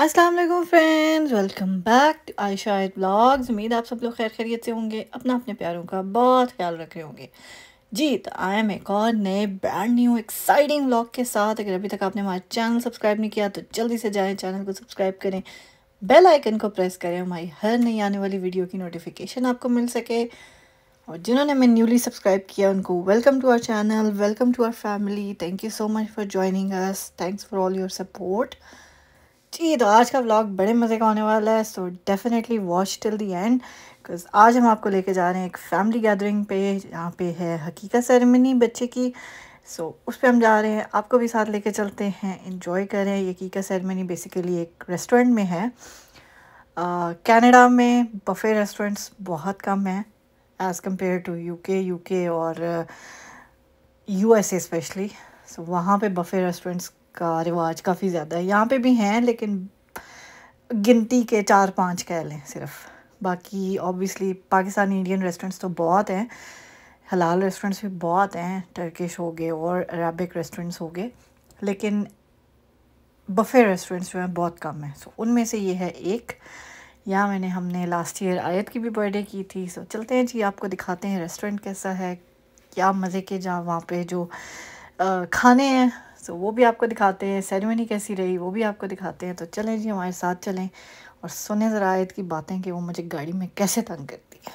अस्सलाम वालेकुम friends, welcome back to Ayesha blogs. उम्मीद आप सब लोग खैर खैरियत से होंगे, अपना अपने प्यारों का बहुत ख्याल रख रहे होंगे। जी तो आई एम एक और नए ब्रांड न्यू एक्साइटिंग व्लॉग के साथ। अगर अभी तक आपने हमारा चैनल सब्सक्राइब नहीं किया तो जल्दी से जाएं, चैनल को सब्सक्राइब करें, बेल आइकन को प्रेस करें, हमारी हर नई आने वाली वीडियो की नोटिफिकेशन आपको मिल सके। और जिन्होंने हमें न्यूली सब्सक्राइब किया उनको welcome to our channel, welcome to our family. Thank you so much for joining us, thanks for all your support. जी तो आज का व्लॉग बड़े मज़े का होने वाला है, so definitely watch till the end because आज हम आपको लेके जा रहे हैं एक फैमिली गैदरिंग पे, जहाँ पे है हकीका सेरेमनी बच्चे की। सो उस पे हम जा रहे हैं, आपको भी साथ लेके चलते हैं, इंजॉय करें। ये हकीका सेरेमनी बेसिकली एक रेस्टोरेंट में है। कनाडा में बफे रेस्टोरेंट्स बहुत कम हैं एज़ कम्पेयर टू यूके और यूएसए स्पेशली। सो वहाँ पे बफे रेस्टोरेंट्स का रिवाज काफ़ी ज़्यादा है। यहाँ पे भी हैं लेकिन गिनती के 4-5 कह लें सिर्फ। बाकी ऑब्वियसली पाकिस्तानी इंडियन रेस्टोरेंट्स तो बहुत हैं, हलाल रेस्टोरेंट्स भी बहुत हैं, टर्किश हो गए और अरबिक रेस्टोरेंट्स हो गए, लेकिन बफे रेस्टोरेंट्स जो हैं बहुत कम हैं। सो उनमें से ये है एक। यहाँ हमने लास्ट ईयर आयत की भी बर्थडे की थी। सो चलते हैं जी, आपको दिखाते हैं रेस्टोरेंट कैसा है, क्या मज़े के जहाँ वहाँ पे जो खाने हैं सो वो भी आपको दिखाते हैं, सेरेमनी कैसी रही वो भी आपको दिखाते हैं। तो चलें जी, हमारे साथ चलें और सुने ज़रा आयत की बातें कि वो मुझे गाड़ी में कैसे तंग करती है।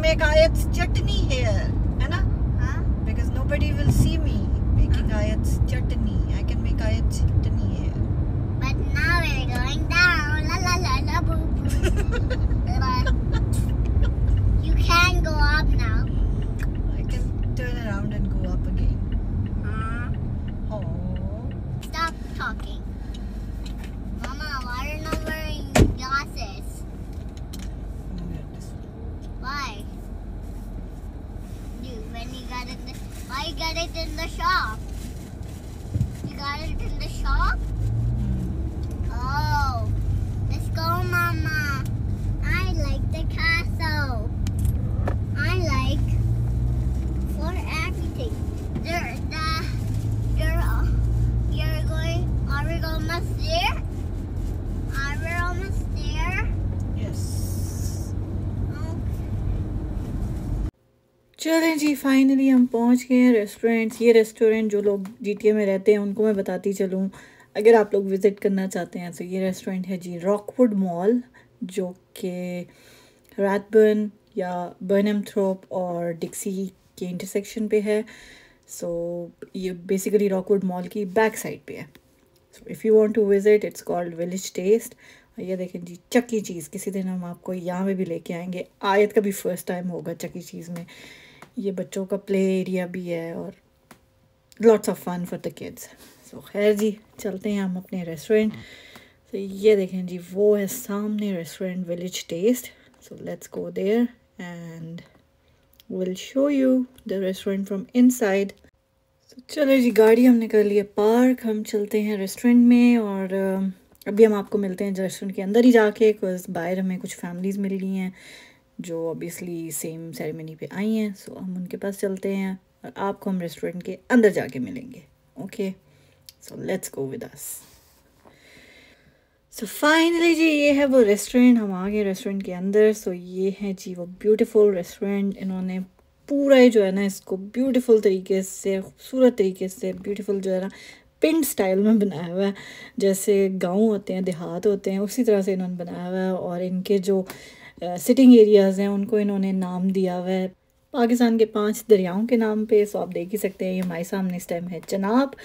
Make Ayat's chutney here, है ना? Huh? Because nobody will see me making Ayat's chutney. I can make Ayat's chutney here. But now we're going down. La la la la boo boo. You can go up now. I can turn around and go up again. Huh? Oh. Stop talking. Mama, why are you not wearing glasses? Why? When you got it, why you got it in the shop? You got it in the shop? Oh, let's go, Mama. I like the castle. I like for everything. You're going. Are we almost there? Are we almost there? Yes. चलें जी, finally हम पहुंच गए हैं restaurant. ये restaurant जो लोग GTA में रहते हैं उनको मैं बताती चलूँ, अगर आप लोग विज़िट करना चाहते हैं तो ये रेस्टोरेंट है जी रॉकवुड मॉल, जो कि रैथबर्न या बर्नम थ्रोप और डिक्सी के इंटरसेक्शन पे है। सो ये बेसिकली रॉकवुड मॉल की बैक साइड पे है। So if you want to visit, it's called village taste. और ये देखें जी चक्की चीज़, किसी दिन हम आपको यहाँ पे भी लेके आएंगे। आयत का भी फर्स्ट टाइम होगा चक्की चीज़ में। ये बच्चों का प्ले एरिया भी है और lots of fun for the kids. So खैर जी, चलते हैं हम अपने रेस्टोरेंट। तो ये देखें जी, वो है सामने restaurant village taste. So let's go there and will show you the restaurant from inside. तो चलो जी, गाड़ी हमने कर ली है पार्क, हम चलते हैं रेस्टोरेंट में। और अभी हम आपको मिलते हैं रेस्टोरेंट के अंदर ही जाके, बिकॉज बाहर हमें कुछ फैमिलीज़ मिल गई हैं जो ऑब्वियसली सेम सेरेमनी पे आई हैं। सो हम उनके पास चलते हैं और आपको हम रेस्टोरेंट के अंदर जाके मिलेंगे। Okay, so let's go with us. So finally जी, ये है वो रेस्टोरेंट, हम आ गए रेस्टोरेंट के अंदर। सो ये है जी वो ब्यूटीफुल रेस्टोरेंट। इन्होंने पूरा ही जो है ना इसको ब्यूटीफुल तरीके से, खूबसूरत तरीके से, ब्यूटीफुल जो है ना पिंड स्टाइल में बनाया हुआ है। जैसे गांव होते हैं, देहात होते हैं, उसी तरह से इन्होंने बनाया हुआ है। और इनके जो सिटिंग एरियाज़ हैं उनको इन्होंने नाम दिया हुआ है पाकिस्तान के 5 दरियाओं के नाम पे। सो आप देख ही सकते हैं, ये हमारे सामने इस टाइम है चनाब,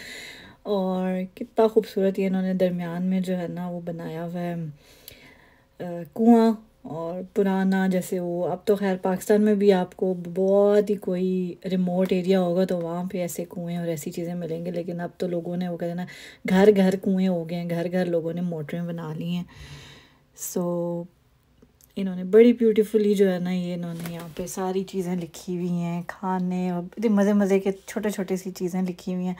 और कितना खूबसूरत ये इन्होंने दरमियान में जो है ना वो बनाया हुआ है कुआं, और पुराना जैसे वो, अब तो खैर पाकिस्तान में भी आपको बहुत ही कोई रिमोट एरिया होगा तो वहाँ पे ऐसे कुएं और ऐसी चीज़ें मिलेंगी, लेकिन अब तो लोगों ने वो कहते हैं ना, घर घर कुएं हो गए हैं, घर घर लोगों ने मोटरें बना ली हैं। सो इन्होंने बड़ी ब्यूटीफुली जो है ना, ये इन्होंने यहाँ पे सारी चीज़ें लिखी हुई हैं, खाने और इतने मज़े मज़े के छोटे छोटे सी चीज़ें लिखी हुई हैं।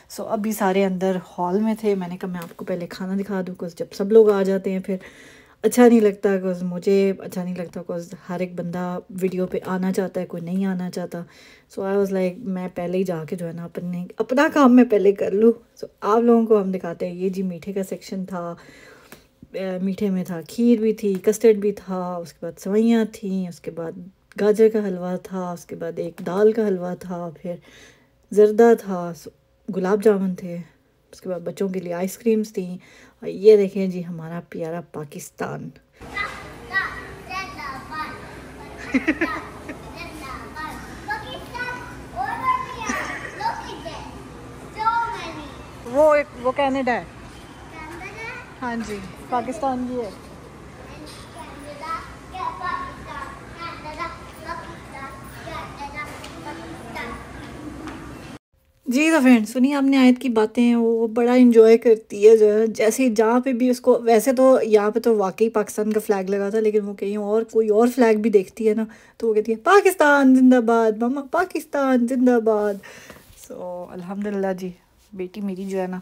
सो अभी सारे अंदर हॉल में थे, मैंने कहा मैं आपको पहले खाना दिखा दूँ, कुछ जब सब लोग आ जाते हैं फिर अच्छा नहीं लगता, बिकॉज मुझे अच्छा नहीं लगता, बिकॉज हर एक बंदा वीडियो पे आना चाहता है, कोई नहीं आना चाहता। सो आई वाज लाइक मैं पहले ही जाके जो है ना अपना काम मैं पहले कर लूँ। सो आप लोगों को हम दिखाते हैं। ये जी मीठे का सेक्शन था। मीठे में था, खीर भी थी, कस्टर्ड भी था, उसके बाद सेवइयाँ थी, उसके बाद गाजर का हलवा था, उसके बाद एक दाल का हलवा था, फिर जर्दा था, गुलाब जामुन थे, उसके बाद बच्चों के लिए आइसक्रीम्स थी। और ये देखें जी हमारा प्यारा पाकिस्तान। वो कनाडा है। हाँ जी, पाकिस्तान भी है। जी तो फ्रेंड्स, सुनिए आपने आयत की बातें, वो बड़ा इंजॉय करती है जो है, जैसे जहाँ पे भी उसको, वैसे तो यहाँ पे तो वाकई पाकिस्तान का फ्लैग लगा था, लेकिन वो कहीं और कोई और फ्लैग भी देखती है ना तो वो कहती है पाकिस्तान जिंदाबाद मम्मा, पाकिस्तान जिंदाबाद। सो अल्हम्दुलिल्लाह जी, बेटी मेरी जो है ना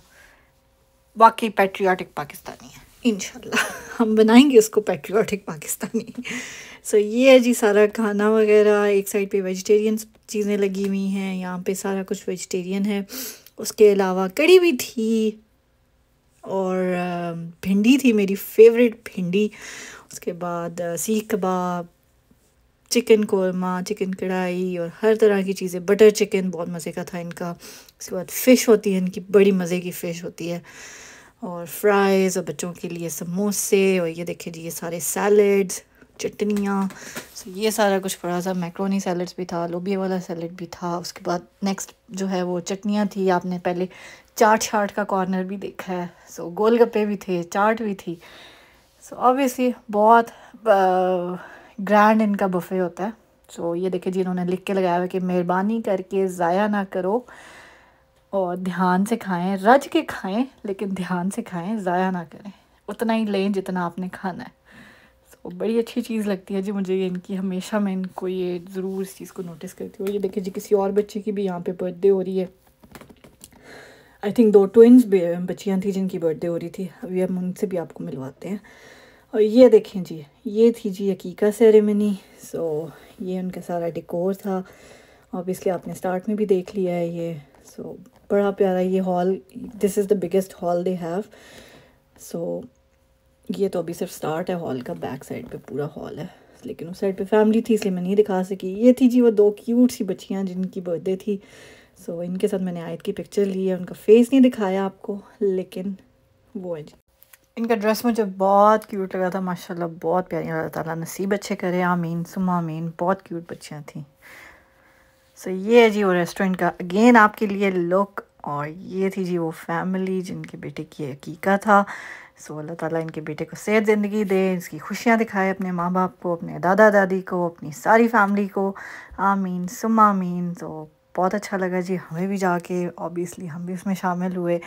वाकई पैट्रियाटिक पाकिस्तानी है। इंशाल्लाह हम बनाएंगे उसको पैट्रियाटिक पाकिस्तानी। सो ये है जी सारा खाना वगैरह। एक साइड पे वेजिटेरियन चीज़ें लगी हुई हैं, यहाँ पे सारा कुछ वेजिटेरियन है। उसके अलावा कड़ी भी थी और भिंडी थी, मेरी फेवरेट भिंडी। उसके बाद सीख कबाब, चिकन कोरमा, चिकन कढ़ाई और हर तरह की चीज़ें। बटर चिकन बहुत मज़े का था इनका। उसके बाद फ़िश होती है इनकी, बड़ी मज़े की फ़िश होती है, और फ्राइज़, और बच्चों के लिए समोसे, और ये देखिए जी ये सारे सैलड्स, चटनियाँ। सो ये सारा कुछ पड़ा था। मैक्रोनी सैलड्स भी था, लोबिया वाला सैलड भी था। उसके बाद नेक्स्ट जो है वो चटनियाँ थी। आपने पहले चाट शाट का कॉर्नर भी देखा है। सो गोलगप्पे भी थे, चाट भी थी। सो ऑब्वियसली बहुत ग्रैंड इनका बुफ़े होता है। सो ये देखिए जी इन्होंने लिख के लगाया हुआ है कि मेहरबानी करके ज़ाया ना करो और ध्यान से खाएं, रज के खाएं लेकिन ध्यान से खाएं, ज़ाया ना करें, उतना ही लें जितना आपने खाना है। सो बड़ी अच्छी चीज़ लगती है जी मुझे ये इनकी, हमेशा मैं इनको ये ज़रूर इस चीज़ को नोटिस करती हूँ। ये देखिए जी किसी और बच्चे की भी यहाँ पे बर्थडे हो रही है। आई थिंक 2 ट्विंस बच्चियाँ थी जिनकी बर्थडे हो रही थी। अभी हम उनसे भी आपको मिलवाते हैं। और ये देखें जी, ये थी जी अकीका सेरेमनी। सो ये उनका सारा डेकोर था। ऑब्वियसली आपने स्टार्ट में भी देख लिया है ये। सो बड़ा प्यारा ये hall, this is the biggest hall they have. So ये तो अभी सिर्फ स्टार्ट है हॉल का, बैक साइड पे पूरा हॉल है, लेकिन उस साइड पे फैमिली थी इसलिए मैं नहीं दिखा सकी। ये थी जी वो 2 क्यूट सी बच्चियाँ जिनकी बर्थडे थी। सो इनके साथ मैंने आयत की पिक्चर ली है, उनका फेस नहीं दिखाया आपको, लेकिन वो है जी। इनका ड्रेस मुझे बहुत क्यूट लगा था माशाल्लाह, बहुत प्यारी। अल्लाह ताला नसीब अच्छे करे, आमीन सुम्मा आमीन। बहुत क्यूट बच्चियाँ थी। सो ये है जी वो रेस्टोरेंट का अगेन आपके लिए लुक। और ये थी जी वो फैमिली जिनके बेटे की अकीका था। सो अल्लाह ताला इनके बेटे को सेहत ज़िंदगी दे, इसकी खुशियाँ दिखाए अपने माँ बाप को, अपने दादा दादी को, अपनी सारी फैमिली को, आमीन सुम्मा आमीन। तो बहुत अच्छा लगा जी हमें भी जाके, ऑब्वियसली हम भी उसमें शामिल हुए।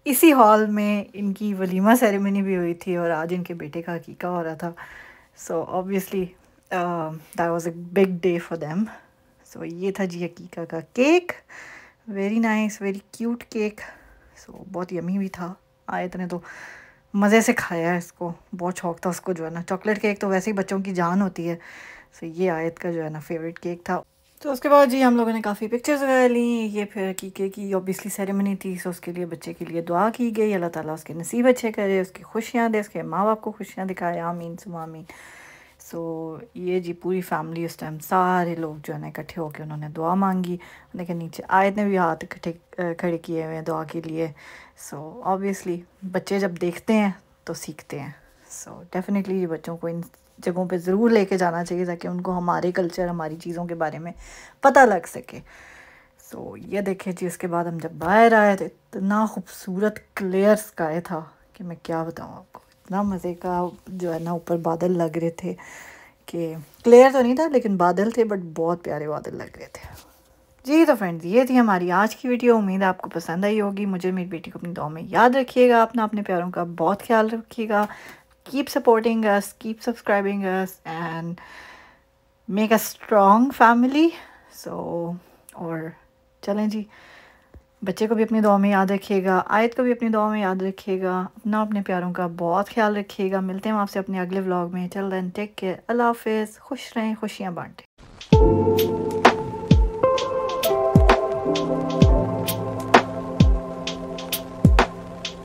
इसी हॉल में इनकी वलीमा सेरेमनी भी हुई थी और आज इनके बेटे का अकीका हो रहा था। So obviously that was a big day for them. So ये था जी अकीका का cake, very nice, very cute cake. So बहुत यमी भी था। आयत ने तो मज़े से खाया है इसको, बहुत शौक था उसको जो है ना। चॉकलेट केक तो वैसे ही बच्चों की जान होती है। सो ये आयत का जो है ना फेवरेट केक था। तो उसके बाद जी हम लोगों ने काफ़ी पिक्चर्स वगैरह ली। ये फिर अकीके की ऑब्वियसली सेरेमनी थी। सो उसके लिए बच्चे के लिए दुआ की गई, अल्लाह ताला उसके नसीब अच्छे करे, उसकी खुशियाँ दे, उसके माँ बाप को खुशियाँ दिखाए, आमीन सुमा आमीन। सो ये जी पूरी फैमिली उस टाइम सारे लोग जो है ना इकट्ठे होकर उन्होंने दुआ मांगी। लेकिन नीचे आयत ने भी हाथ इकट्ठे खड़े किए हुए हैं दुआ के लिए। सो ऑब्वियसली बच्चे जब देखते हैं तो सीखते हैं। सो डेफिनेटली ये बच्चों को इन जगहों पे ज़रूर लेके जाना चाहिए ताकि उनको हमारे कल्चर, हमारी चीज़ों के बारे में पता लग सके। सो ये देखिए जी उसके बाद हम जब बाहर आए तो इतना खूबसूरत क्लियर स्काई था कि मैं क्या बताऊँ आपको, इतना मज़े का जो है ना ऊपर बादल लग रहे थे कि क्लियर तो नहीं था लेकिन बादल थे, बट बहुत प्यारे बादल लग रहे थे। जी तो फ्रेंड्स, ये थी हमारी आज की वीडियो। उम्मीद है आपको पसंद आई होगी। मुझे मेरी बेटी को अपनी दुआ में याद रखिएगा। अपना अपने प्यारों का बहुत ख्याल रखिएगा। Keep supporting us, keep subscribing us and make a strong family. So और चलें जी, बच्चे को भी अपनी दुआ में याद रखिएगा, आयत को भी अपनी दुआ में याद रखिएगा। अपना अपने प्यारों का बहुत ख्याल रखिएगा। मिलते हैं आपसे अपने अगले व्लॉग में। चल देन, टेक केयर, अल्लाह हाफिज़। खुश रहें, खुशियाँ बांटें।